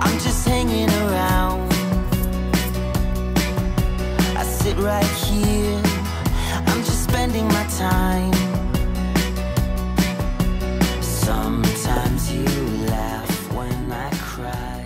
I'm just hanging around. I sit right here, I'm just spending my time. Sometimes you laugh when I cry.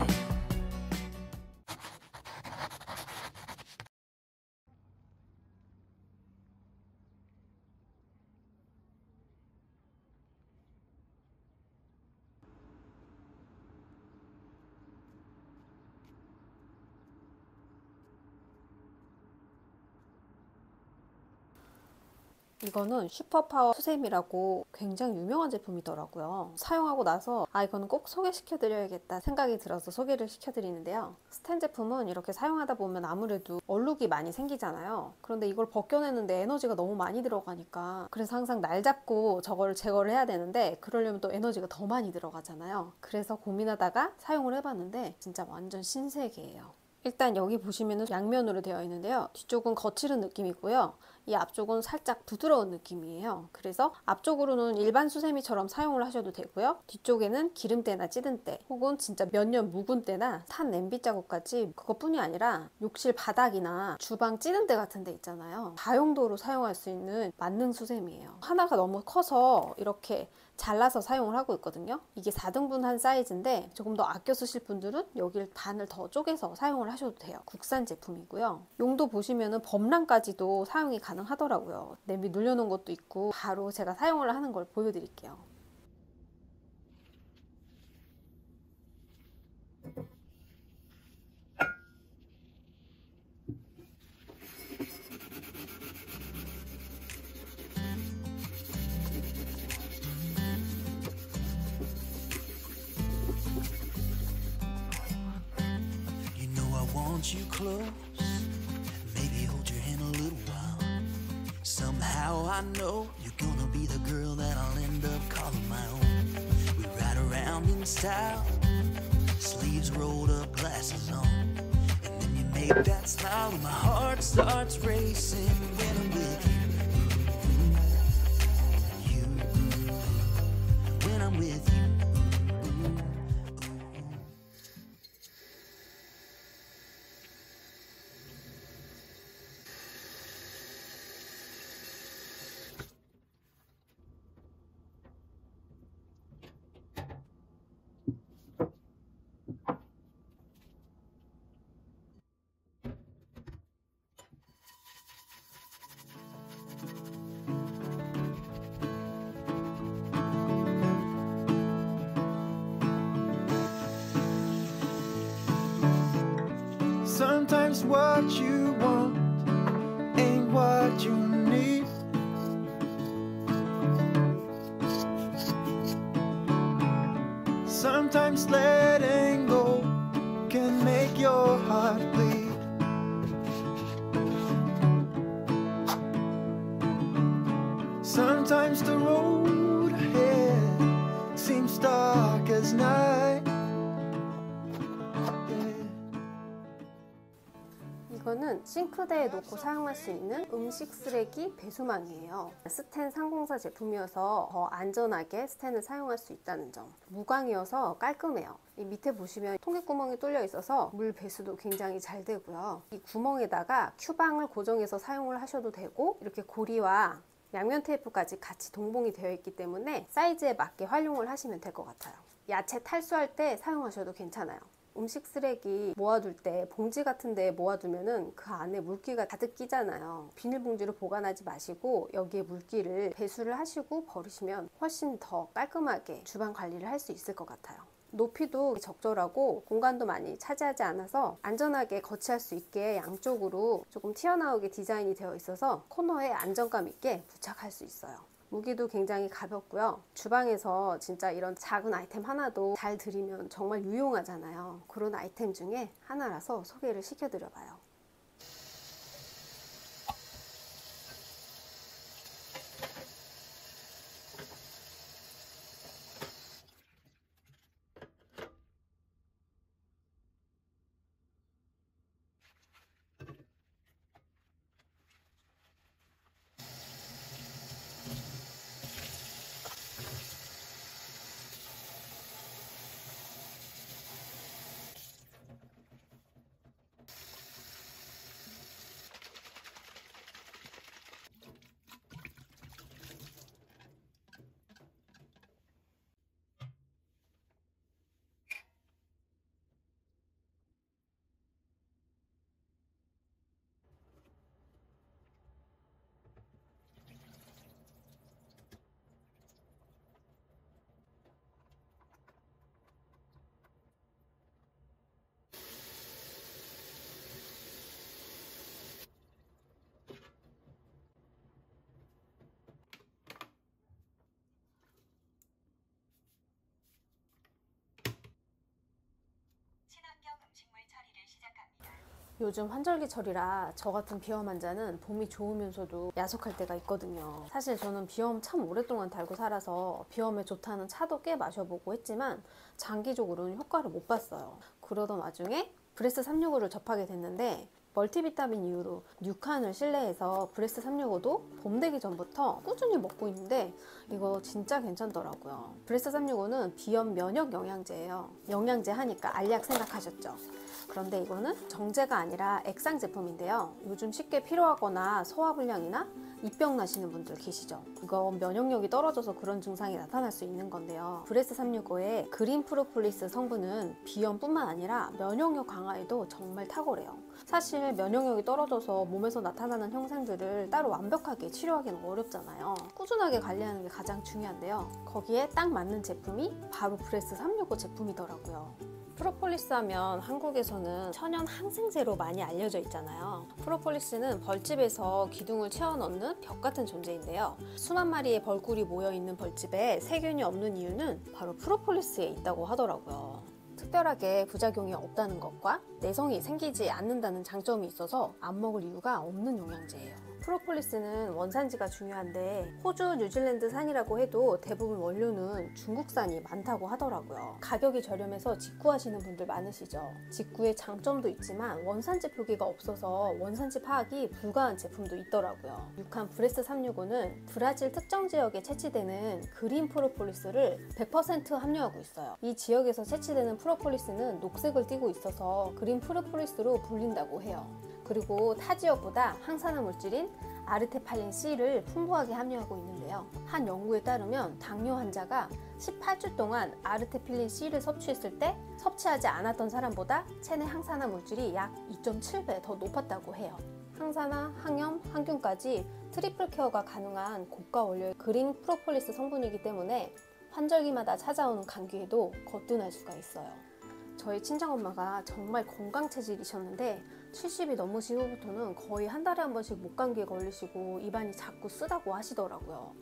이거는 슈퍼파워 수세미라고 굉장히 유명한 제품이더라고요. 사용하고 나서 이거는 꼭 소개시켜 드려야겠다 생각이 들어서 소개를 시켜 드리는데요. 스텐 제품은 이렇게 사용하다 보면 아무래도 얼룩이 많이 생기잖아요. 그런데 이걸 벗겨내는데 에너지가 너무 많이 들어가니까, 그래서 항상 날 잡고 저거를 제거를 해야 되는데 그러려면 또 에너지가 더 많이 들어가잖아요. 그래서 고민하다가 사용을 해봤는데 진짜 완전 신세계예요. 일단 여기 보시면은 양면으로 되어 있는데요. 뒤쪽은 거칠은 느낌이고요. 이 앞쪽은 살짝 부드러운 느낌이에요. 그래서 앞쪽으로는 일반 수세미처럼 사용을 하셔도 되고요. 뒤쪽에는 기름때나 찌든 때, 혹은 진짜 몇 년 묵은 때나 탄 냄비 자국까지, 그것뿐이 아니라 욕실 바닥이나 주방 찌든 때 같은 데 있잖아요. 다용도로 사용할 수 있는 만능 수세미예요. 하나가 너무 커서 이렇게 잘라서 사용을 하고 있거든요. 이게 4등분한 사이즈인데 조금 더 아껴 쓰실 분들은 여기를 반을 더 쪼개서 사용을 하셔도 돼요. 국산 제품이고요. 용도 보시면은 범람까지도 사용이 가능하더라고요. 냄비 눌려놓은 것도 있고, 바로 제가 사용을 하는 걸 보여드릴게요. You know I want you close, maybe hold your hand a little while. Somehow I know you're gonna be the girl that I'll end up calling my own. We ride around in style, sleeves rolled up, glasses on, and then you make that smile and my heart starts racing when I'm with you. When I'm with you. Sometimes what you want ain't what you need. Sometimes letting go can make your heart bleed. Sometimes the road ahead seems dark as night. 이거는 싱크대에 놓고 사용할 수 있는 음식 쓰레기 배수망이에요. 스텐 상공사 제품이어서 더 안전하게 스텐을 사용할 수 있다는 점. 무광이어서 깔끔해요. 이 밑에 보시면 통기구멍이 뚫려 있어서 물 배수도 굉장히 잘 되고요. 이 구멍에다가 큐방을 고정해서 사용을 하셔도 되고, 이렇게 고리와 양면 테이프까지 같이 동봉이 되어 있기 때문에 사이즈에 맞게 활용을 하시면 될 것 같아요. 야채 탈수할 때 사용하셔도 괜찮아요. 음식 쓰레기 모아둘 때 봉지 같은 데 모아두면은 그 안에 물기가 가득 끼잖아요. 비닐봉지로 보관하지 마시고 여기에 물기를 배수를 하시고 버리시면 훨씬 더 깔끔하게 주방 관리를 할 수 있을 것 같아요. 높이도 적절하고 공간도 많이 차지하지 않아서 안전하게 거치할 수 있게 양쪽으로 조금 튀어나오게 디자인이 되어 있어서 코너에 안정감 있게 부착할 수 있어요. 무게도 굉장히 가볍고요. 주방에서 진짜 이런 작은 아이템 하나도 잘 들이면 정말 유용하잖아요. 그런 아이템 중에 하나라서 소개를 시켜드려봐요. 요즘 환절기철이라 저 같은 비염 환자는 봄이 좋으면서도 야속할 때가 있거든요. 사실 저는 비염 참 오랫동안 달고 살아서 비염에 좋다는 차도 꽤 마셔보고 했지만 장기적으로는 효과를 못 봤어요. 그러던 와중에 브레스 365를 접하게 됐는데 멀티비타민 이후로 6칸을 실내에서 브레스 365도 봄 되기 전부터 꾸준히 먹고 있는데 이거 진짜 괜찮더라고요. 브레스 365는 비염 면역 영양제예요. 영양제 하니까 알약 생각하셨죠? 그런데 이거는 정제가 아니라 액상 제품인데요. 요즘 쉽게 피로하거나 소화불량이나 입병 나시는 분들 계시죠? 이거 면역력이 떨어져서 그런 증상이 나타날 수 있는 건데요. 브레스 365의 그린 프로폴리스 성분은 비염뿐만 아니라 면역력 강화에도 정말 탁월해요. 사실 면역력이 떨어져서 몸에서 나타나는 형상들을 따로 완벽하게 치료하기는 어렵잖아요. 꾸준하게 관리하는 게 가장 중요한데요. 거기에 딱 맞는 제품이 바로 브레스 365 제품이더라고요. 프로폴리스 하면 한국에서는 천연 항생제로 많이 알려져 있잖아요. 프로폴리스는 벌집에서 기둥을 채워 넣는 벽 같은 존재인데요. 수만 마리의 벌꿀이 모여있는 벌집에 세균이 없는 이유는 바로 프로폴리스에 있다고 하더라고요. 특별하게 부작용이 없다는 것과 내성이 생기지 않는다는 장점이 있어서 안 먹을 이유가 없는 영양제예요. 프로폴리스는 원산지가 중요한데 호주, 뉴질랜드 산이라고 해도 대부분 원료는 중국산이 많다고 하더라고요. 가격이 저렴해서 직구하시는 분들 많으시죠. 직구의 장점도 있지만 원산지 표기가 없어서 원산지 파악이 불가한 제품도 있더라고요. 6칸 브레스 365는 브라질 특정 지역에 채취되는 그린 프로폴리스를 100% 함유하고 있어요. 이 지역에서 채취되는 프로폴리스는 녹색을 띠고 있어서 그린 프로폴리스로 불린다고 해요. 그리고 타 지역보다 항산화 물질인 아르테팔린 C를 풍부하게 함유하고 있는데요. 한 연구에 따르면 당뇨 환자가 18주 동안 아르테필린 C를 섭취했을 때 섭취하지 않았던 사람보다 체내 항산화 물질이 약 2.7배 더 높았다고 해요. 항산화, 항염, 항균까지 트리플 케어가 가능한 고가 원료의 그린 프로폴리스 성분이기 때문에 환절기마다 찾아오는 감기에도 거뜬할 수가 있어요. 저희 친정엄마가 정말 건강 체질이셨는데 70이 넘으신 후부터는 거의 한 달에 한 번씩 목감기에 걸리시고 입안이 자꾸 쓰다고 하시더라고요.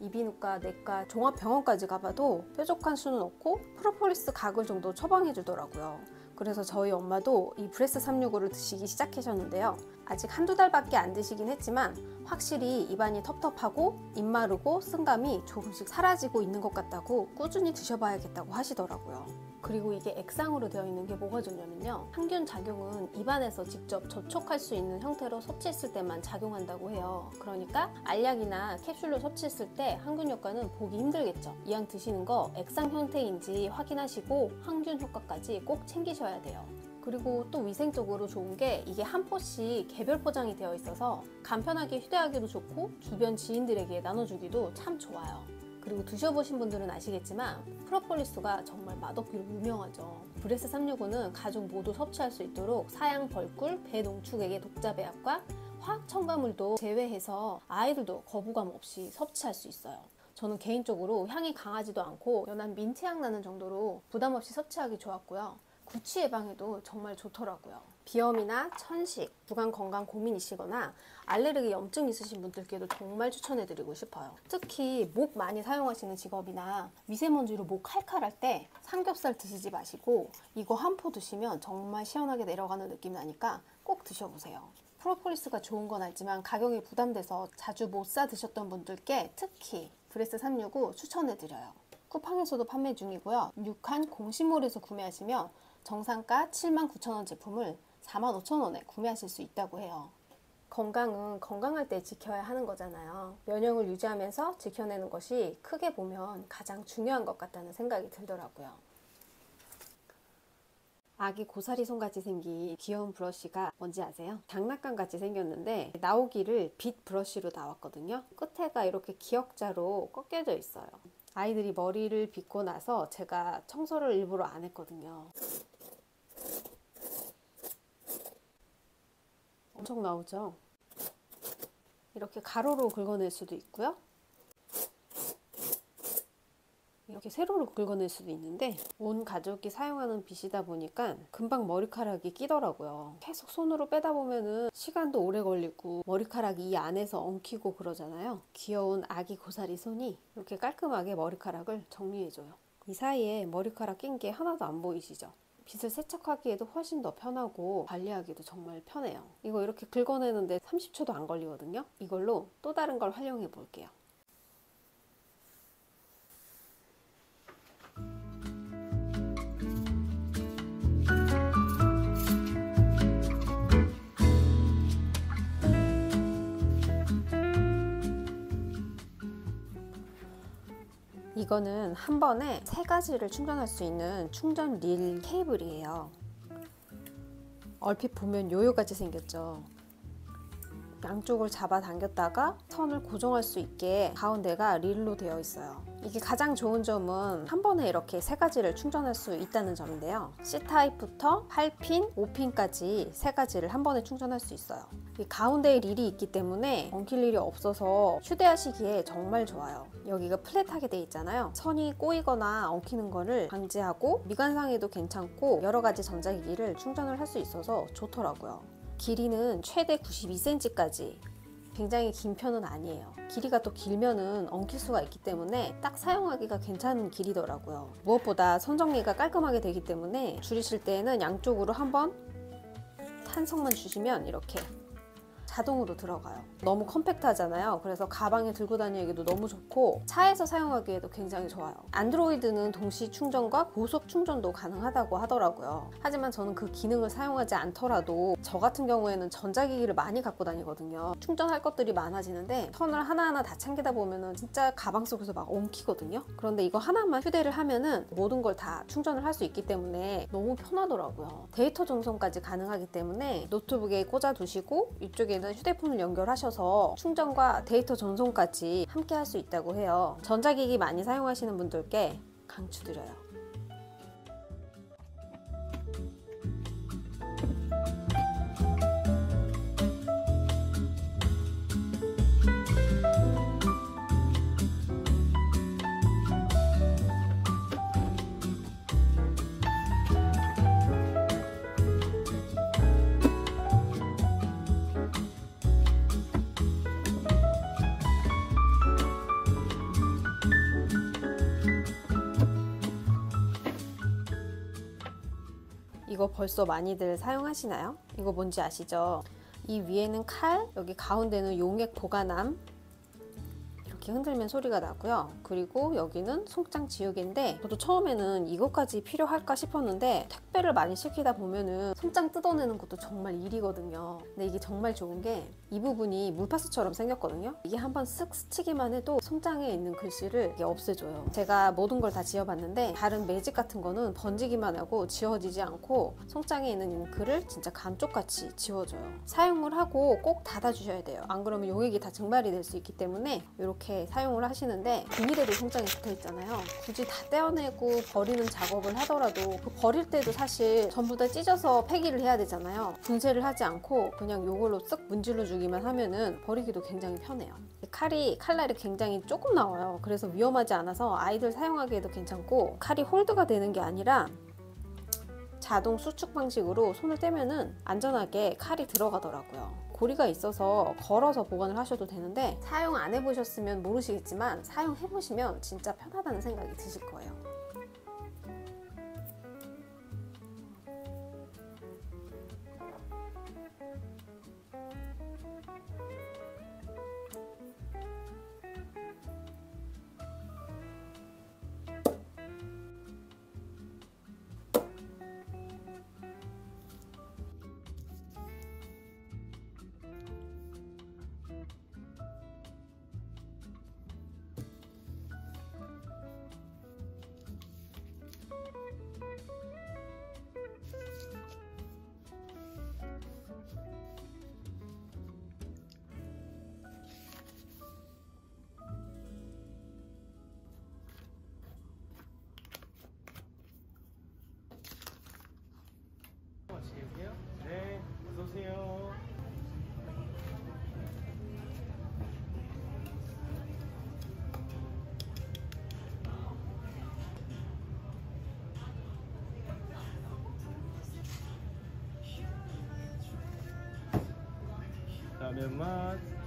이비인후과, 내과, 종합병원까지 가봐도 뾰족한 수는 없고 프로폴리스 가글 정도 처방해 주더라고요. 그래서 저희 엄마도 이 브레스 365를 드시기 시작하셨는데요. 아직 한두 달밖에 안 드시긴 했지만 확실히 입안이 텁텁하고 입 마르고 쓴감이 조금씩 사라지고 있는 것 같다고 꾸준히 드셔봐야겠다고 하시더라고요. 그리고 이게 액상으로 되어 있는 게 뭐가 좋냐면요. 항균 작용은 입안에서 직접 접촉할 수 있는 형태로 섭취했을 때만 작용한다고 해요. 그러니까 알약이나 캡슐로 섭취했을 때 항균 효과는 보기 힘들겠죠. 이왕 드시는 거 액상 형태인지 확인하시고 항균 효과까지 꼭 챙기셔야 돼요. 그리고 또 위생적으로 좋은 게 이게 한 포씩 개별 포장이 되어 있어서 간편하게 휴대하기도 좋고 주변 지인들에게 나눠주기도 참 좋아요. 그리고 드셔보신 분들은 아시겠지만 프로폴리스가 정말 맛없기로 유명하죠. 브레스 365는 가족 모두 섭취할 수 있도록 사양 벌꿀, 배농축액의 독자 배합과 화학 첨가물도 제외해서 아이들도 거부감 없이 섭취할 수 있어요. 저는 개인적으로 향이 강하지도 않고 연한 민트향 나는 정도로 부담 없이 섭취하기 좋았고요. 구취 예방에도 정말 좋더라고요. 비염이나 천식, 구강 건강 고민이시거나 알레르기 염증 있으신 분들께도 정말 추천해드리고 싶어요. 특히 목 많이 사용하시는 직업이나 미세먼지로 목 칼칼할 때 삼겹살 드시지 마시고 이거 한 포 드시면 정말 시원하게 내려가는 느낌 나니까 꼭 드셔보세요. 프로폴리스가 좋은 건 알지만 가격이 부담돼서 자주 못 사 드셨던 분들께 특히 브레스 365 추천해드려요. 쿠팡에서도 판매 중이고요. 6칸 공식몰에서 구매하시면 정상가 79,000원 제품을 45,000원에 구매하실 수 있다고 해요. 건강은 건강할 때 지켜야 하는 거잖아요. 면역을 유지하면서 지켜내는 것이 크게 보면 가장 중요한 것 같다는 생각이 들더라고요. 아기 고사리 손같이 생긴 귀여운 브러쉬가 뭔지 아세요? 장난감 같이 생겼는데 나오기를 빗 브러쉬로 나왔거든요. 끝에가 이렇게 기역자로 꺾여져 있어요. 아이들이 머리를 빗고 나서 제가 청소를 일부러 안 했거든요. 엄청 나오죠? 이렇게 가로로 긁어낼 수도 있고요. 이렇게 세로로 긁어낼 수도 있는데 온 가족이 사용하는 빗이다 보니까 금방 머리카락이 끼더라고요. 계속 손으로 빼다 보면은 시간도 오래 걸리고 머리카락이 이 안에서 엉키고 그러잖아요. 귀여운 아기 고사리 손이 이렇게 깔끔하게 머리카락을 정리해줘요. 이 사이에 머리카락 낀 게 하나도 안 보이시죠? 빗을 세척하기에도 훨씬 더 편하고 관리하기도 정말 편해요. 이거 이렇게 긁어내는데 30초도 안 걸리거든요. 이걸로 또 다른 걸 활용해 볼게요. 이거는 한 번에 3가지를 충전할 수 있는 충전 릴 케이블이에요. 얼핏 보면 요요같이 생겼죠. 양쪽을 잡아 당겼다가 선을 고정할 수 있게 가운데가 릴로 되어 있어요. 이게 가장 좋은 점은 한 번에 이렇게 3가지를 충전할 수 있다는 점인데요. C타입부터 8핀, 5핀까지 3가지를 한 번에 충전할 수 있어요. 이 가운데에 릴이 있기 때문에 엉킬 일이 없어서 휴대하시기에 정말 좋아요. 여기가 플랫하게 돼 있잖아요. 선이 꼬이거나 엉키는 거를 방지하고 미관상에도 괜찮고 여러 가지 전자기기를 충전을 할 수 있어서 좋더라고요. 길이는 최대 92cm까지 굉장히 긴 편은 아니에요. 길이가 또 길면은 엉킬 수가 있기 때문에 딱 사용하기가 괜찮은 길이더라고요. 무엇보다 선 정리가 깔끔하게 되기 때문에 줄이실 때에는 양쪽으로 한번 탄성만 주시면 이렇게 자동으로 들어가요. 너무 컴팩트하잖아요. 그래서 가방에 들고 다니기도 너무 좋고 차에서 사용하기에도 굉장히 좋아요. 안드로이드는 동시 충전과 고속 충전도 가능하다고 하더라고요. 하지만 저는 그 기능을 사용하지 않더라도 저 같은 경우에는 전자기기를 많이 갖고 다니거든요. 충전할 것들이 많아지는데 선을 하나하나 다 챙기다 보면은 진짜 가방 속에서 막 엉키거든요. 그런데 이거 하나만 휴대를 하면은 모든 걸 다 충전을 할 수 있기 때문에 너무 편하더라고요. 데이터 전송까지 가능하기 때문에 노트북에 꽂아 두시고 이쪽에 휴대폰을 연결하셔서 충전과 데이터 전송까지 함께 할 수 있다고 해요. 전자기기 많이 사용하시는 분들께 강추드려요. 이거 벌써 많이들 사용하시나요? 이거 뭔지 아시죠? 이 위에는 칼, 여기 가운데는 용액 보관함, 이렇게 흔들면 소리가 나고요. 그리고 여기는 송장 지우개인데 저도 처음에는 이것까지 필요할까 싶었는데 택배를 많이 시키다 보면은 송장 뜯어내는 것도 정말 일이거든요. 근데 이게 정말 좋은 게 이 부분이 물파스처럼 생겼거든요. 이게 한번 쓱 스치기만 해도 송장에 있는 글씨를 이게 없애줘요. 제가 모든 걸 다 지워봤는데 다른 매직 같은 거는 번지기만 하고 지워지지 않고 송장에 있는 잉크를 진짜 감쪽같이 지워줘요. 사용을 하고 꼭 닫아주셔야 돼요. 안 그러면 용액이 다 증발이 될 수 있기 때문에 이렇게 사용을 하시는데 비닐에도 송장이 붙어 있잖아요. 굳이 다 떼어내고 버리는 작업을 하더라도 그 버릴 때도 사실 전부 다 찢어서 폐기를 해야 되잖아요. 분쇄를 하지 않고 그냥 이걸로 쓱 문질러 주기만 하면은 버리기도 굉장히 편해요. 칼날이 굉장히 조금 나와요. 그래서 위험하지 않아서 아이들 사용하기에도 괜찮고 칼이 홀드가 되는 게 아니라 자동 수축 방식으로 손을 떼면은 안전하게 칼이 들어가더라고요. 고리가 있어서 걸어서 보관을 하셔도 되는데 사용 안 해보셨으면 모르시겠지만 사용해보시면 진짜 편하다는 생각이 드실 거예요. 마시겠어요? 네, 어서오세요. 라면 맛.